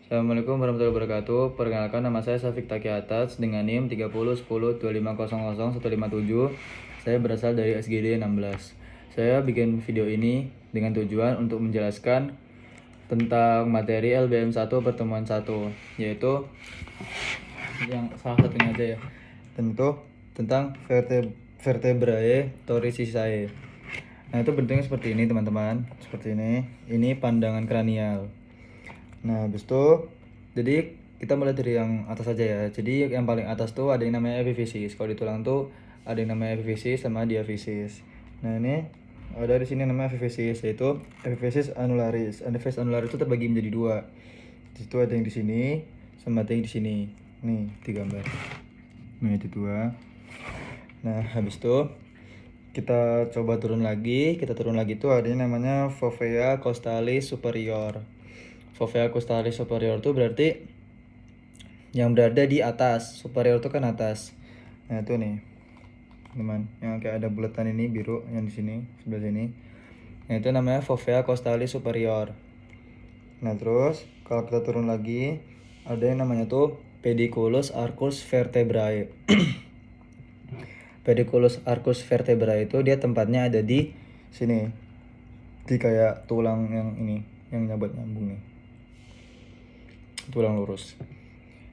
Assalamualaikum warahmatullahi wabarakatuh. Perkenalkan, nama saya Safik Taki Atas dengan NIM 30102500 Saya berasal dari SGD 16. Saya bikin video ini dengan tujuan untuk menjelaskan tentang materi LBM 1 pertemuan 1, yaitu yang salah satunya aja ya. Tentu tentang vertebrae toriciae. Nah, itu bentuknya seperti ini, teman-teman. Seperti ini. Ini pandangan kranial. Nah, habis itu, jadi kita mulai dari yang atas saja ya. Jadi yang paling atas tuh ada yang namanya epiphysis. Kalau di tulang tuh ada yang namanya epiphysis sama diaphysis. Nah, ini ada di sini namanya epiphysis, yaitu epiphysis annularis. Epiphysis annularis itu terbagi menjadi dua. Di situ ada yang di sini sama ada yang di sini. Nih, di gambar. Nah, itu dua. Nah, habis itu kita coba turun lagi. Kita turun lagi tuh ada yang namanya fovea costalis superior. Fovea costalis superior itu berarti yang berada di atas. Superior itu kan atas. Nah, itu nih, teman, yang kayak ada bulatan ini biru yang di sini, sebelah sini. Nah, itu namanya fovea costalis superior. Nah, terus kalau kita turun lagi, ada yang namanya tuh pediculus arcus vertebrae. Pediculus arcus vertebrae itu dia tempatnya ada di sini. Di kayak tulang yang ini, yang nyambung nih. Tulang lurus.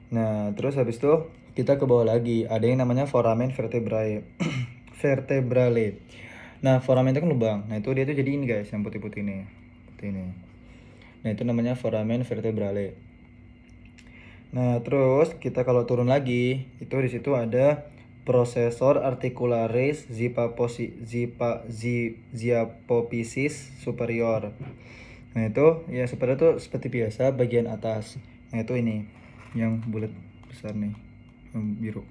Nah, terus habis itu kita ke bawah lagi, ada yang namanya foramen vertebrae. Vertebrale. Nah, foramen itu kan lubang. Nah, itu dia tuh jadi ini guys, yang putih-putih ini. Putih ini. Nah, itu namanya foramen vertebrale. Nah, terus kita kalau turun lagi, itu di situ ada processor articularis ziapophysis superior. Nah, itu ya superior itu seperti biasa bagian atas. Nah, itu ini yang bulat besar nih, yang biru.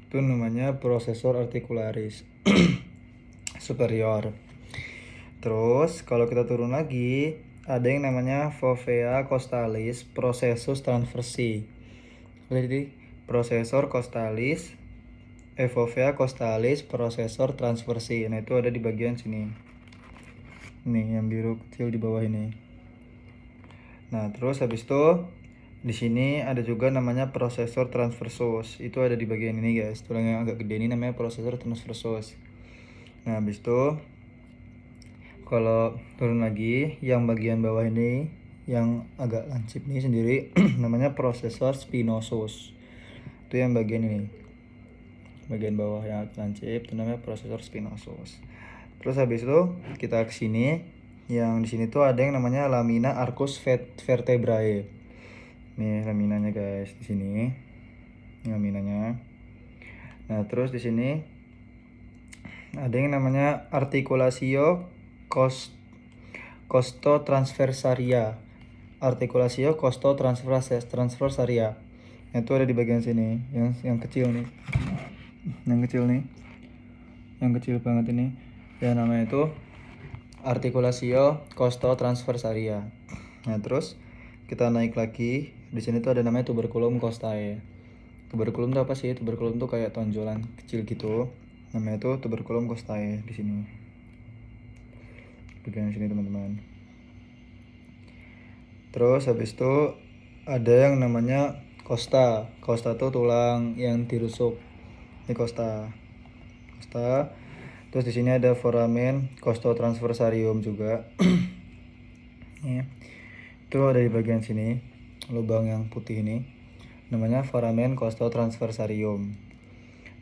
Itu namanya processor articularis superior. Terus kalau kita turun lagi, ada yang namanya fovea costalis processus transversi. Jadi processor costalis, fovea costalis processor transversi. Nah, itu ada di bagian sini. Nih, yang biru kecil di bawah ini. Nah, terus habis itu di sini ada juga namanya processor transversus. Itu ada di bagian ini guys. Tulang yang agak gede ini namanya processor transversus. Nah, habis itu kalau turun lagi, yang bagian bawah ini yang agak lancip nih sendiri namanya processor spinosus. Itu yang bagian ini. Bagian bawah yang agak lancip itu namanya processor spinosus. Terus habis itu kita ke sini. Yang di sini tuh ada yang namanya lamina arcus vertebrae. Nih laminanya guys, di sini. Laminanya. Nah, terus di sini ada yang namanya articulatio costotransversaria. Articulatio costotransversaria. Nah, itu ada di bagian sini, yang kecil nih. Yang kecil nih. Yang kecil banget ini. Ya, namanya itu articulatio costotransversaria. Nah, terus kita naik lagi. Di sini tuh ada namanya tuberculum costae. Tuberculum itu apa sih? Tuberculum tuh kayak tonjolan kecil gitu. Namanya itu tuberculum costae di sini. Bagian sini, teman-teman. Terus habis itu ada yang namanya costa. Costa tuh tulang yang dirusuk. Ini costa. Costa. Terus di sini ada foramen costotransversarium juga. Ya. Itu ada di bagian sini, lubang yang putih ini. Namanya foramen costotransversarium.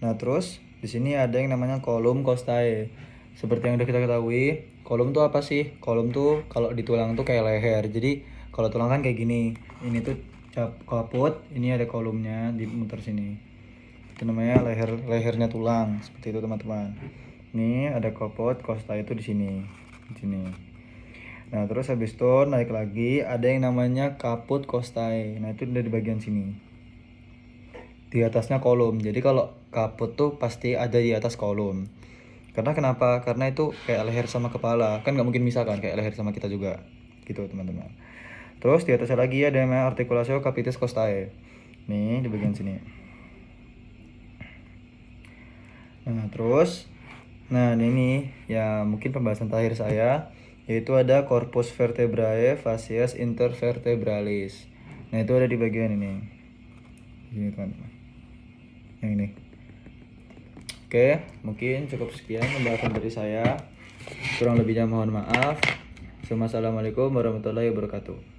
Nah, terus di sini ada yang namanya column costae. Seperti yang udah kita ketahui, column tuh apa sih? Column tuh kalau di tulang tuh kayak leher. Jadi kalau tulang kan kayak gini. Ini tuh kaput, ini ada kolumnya dimuter sini. Itu namanya lehernya tulang. Seperti itu, teman-teman. Ini ada kaput costae itu di sini. Di sini. Nah, terus habis itu naik lagi ada yang namanya kaput costae. Nah, itu udah di bagian sini. Di atasnya kolom. Jadi kalau kaput tuh pasti ada di atas kolom. Karena kenapa? Karena itu kayak leher sama kepala. Kan nggak mungkin misalkan kayak leher sama kita juga. Gitu, teman-teman. Terus di atasnya lagi ada yang namanya articulatio capitis costae. Nih, di bagian sini. Nah, terus ini ya mungkin pembahasan terakhir saya, yaitu ada corpus vertebrae facies intervertebralis. Nah, itu ada di bagian ini. Ini teman-teman. Yang ini. Oke, mungkin cukup sekian pembahasan dari saya. Kurang lebihnya mohon maaf. Assalamualaikum warahmatullahi wabarakatuh.